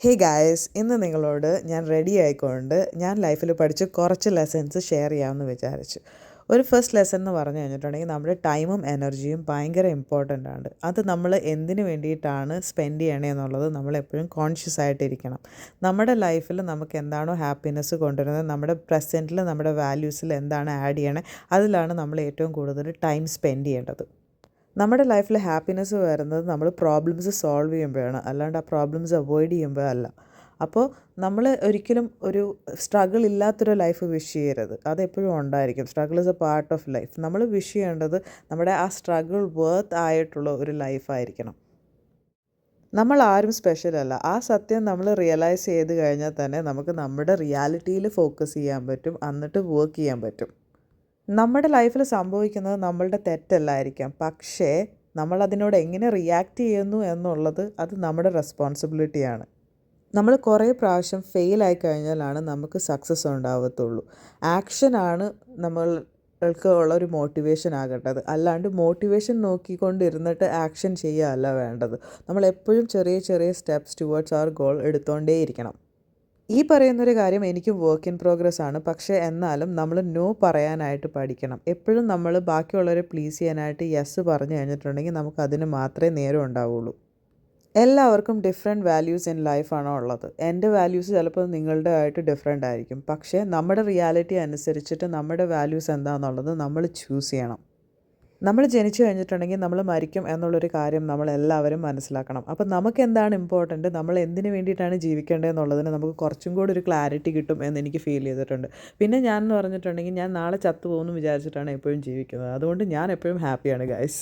Hey guys, ഇന്ന് നിങ്ങളോട് ഞാൻ റെഡി ആയിക്കൊണ്ട് ഞാൻ ലൈഫിൽ പഠിച്ച കുറച്ച് ലെസൺസ് ഷെയർ ചെയ്യാമെന്ന് വിചാരിച്ചു. ഒരു ഫസ്റ്റ് ലെസൺ എന്ന് പറഞ്ഞു കഴിഞ്ഞിട്ടുണ്ടെങ്കിൽ നമ്മുടെ ടൈമും എനർജിയും ഭയങ്കര ഇമ്പോർട്ടൻ്റ് ആണ്. അത് നമ്മൾ എന്തിനു വേണ്ടിയിട്ടാണ് സ്പെൻഡ് ചെയ്യണേ എന്നുള്ളത് നമ്മളെപ്പോഴും കോൺഷ്യസ് ആയിട്ടിരിക്കണം. നമ്മുടെ ലൈഫിൽ നമുക്ക് എന്താണോ ഹാപ്പിനെസ് കൊണ്ടുവരുന്നത്, നമ്മുടെ പ്രസൻറ്റിൽ നമ്മുടെ വാല്യൂസിൽ എന്താണ് ആഡ് ചെയ്യണേ, അതിലാണ് നമ്മൾ ഏറ്റവും കൂടുതൽ ടൈം സ്പെൻഡ് ചെയ്യേണ്ടത്. നമ്മുടെ ലൈഫിൽ ഹാപ്പിനെസ് വരുന്നത് നമ്മൾ പ്രോബ്ലംസ് സോൾവ് ചെയ്യുമ്പോഴാണ്, അല്ലാണ്ട് ആ പ്രോബ്ലംസ് അവോയ്ഡ് ചെയ്യുമ്പോഴല്ല. അപ്പോൾ നമ്മൾ ഒരിക്കലും ഒരു സ്ട്രഗിൾ ഇല്ലാത്തൊരു ലൈഫ് വിഷ് ചെയ്യരുത്. അതെപ്പോഴും ഉണ്ടായിരിക്കും. Struggle is A part of life. നമ്മൾ വിഷ് ചെയ്യേണ്ടത് നമ്മുടെ ആ സ്ട്രഗിൾ വർത്ത് ആയിട്ടുള്ള ഒരു ലൈഫായിരിക്കണം. നമ്മൾ ആരും സ്പെഷ്യൽ അല്ല. ആ സത്യം നമ്മൾ റിയലൈസ് ചെയ്ത് കഴിഞ്ഞാൽ തന്നെ നമുക്ക് നമ്മുടെ റിയാലിറ്റിയിൽ ഫോക്കസ് ചെയ്യാൻ പറ്റും, എന്നിട്ട് വർക്ക് ചെയ്യാൻ പറ്റും. നമ്മുടെ ലൈഫിൽ സംഭവിക്കുന്നത് നമ്മളുടെ തെറ്റല്ലായിരിക്കാം, പക്ഷേ നമ്മളതിനോട് എങ്ങനെ റിയാക്ട് ചെയ്യുന്നു എന്നുള്ളത് അത് നമ്മുടെ റെസ്പോൺസിബിലിറ്റിയാണ്. നമ്മൾ കുറേ പ്രാവശ്യം ഫെയിലായി കഴിഞ്ഞാലാണ് നമുക്ക് സക്സസ് ഉണ്ടാവത്തുള്ളൂ. ആക്ഷനാണ് നമ്മൾക്ക് ഉള്ളൊരു മോട്ടിവേഷൻ ആകേണ്ടത്, അല്ലാണ്ട് മോട്ടിവേഷൻ നോക്കിക്കൊണ്ടിരുന്നിട്ട് ആക്ഷൻ ചെയ്യുകയല്ല വേണ്ടത്. നമ്മളെപ്പോഴും ചെറിയ ചെറിയ സ്റ്റെപ്സ് ടുവേർഡ്സ് അവർ ഗോൾ എടുത്തുകൊണ്ടേയിരിക്കണം. ഈ പറയുന്നൊരു കാര്യം എനിക്കും വർക്ക് ഇൻ പ്രോഗ്രസ് ആണ്. പക്ഷേ എന്നാലും നമ്മൾ നോ പറയാനായിട്ട് പഠിക്കണം. എപ്പോഴും നമ്മൾ ബാക്കിയുള്ളവരെ പ്ലീസ് ചെയ്യാനായിട്ട് യെസ് പറഞ്ഞു കഴിഞ്ഞിട്ടുണ്ടെങ്കിൽ നമുക്കതിന് മാത്രമേ നേരം ഉണ്ടാവുള്ളൂ. എല്ലാവർക്കും ഡിഫറെൻറ്റ് വാല്യൂസ് ഇൻ ലൈഫാണോ ഉള്ളത്. എൻ്റെ വാല്യൂസ് ചിലപ്പോൾ നിങ്ങളുടെ ആയിട്ട് ഡിഫറെൻ്റ് ആയിരിക്കും. പക്ഷേ നമ്മുടെ റിയാലിറ്റി അനുസരിച്ചിട്ട് നമ്മുടെ വാല്യൂസ് എന്താണെന്നുള്ളത് നമ്മൾ ചൂസ് ചെയ്യണം. നമ്മൾ ജനിച്ചു കഴിഞ്ഞിട്ടുണ്ടെങ്കിൽ നമ്മൾ മരിക്കും എന്നുള്ളൊരു കാര്യം നമ്മളെല്ലാവരും മനസ്സിലാക്കണം. അപ്പം നമുക്കെന്താണ് ഇമ്പോർട്ടൻറ്റ്, നമ്മൾ എന്തിനു വേണ്ടിയിട്ടാണ് ജീവിക്കേണ്ടതെന്നുള്ളതിന് നമുക്ക് കുറച്ചും കൂടി ഒരു ക്ലാരിറ്റി കിട്ടും എന്നെനിക്ക് ഫീൽ ചെയ്തിട്ടുണ്ട്. പിന്നെ ഞാൻ എന്ന് പറഞ്ഞിട്ടുണ്ടെങ്കിൽ ഞാൻ നാളെ ചത്തു പോകുമെന്ന് വിചാരിച്ചിട്ടാണ് എപ്പോഴും ജീവിക്കുന്നത്. അതുകൊണ്ട് ഞാൻ എപ്പോഴും ഹാപ്പിയാണ് ഗൈസ്.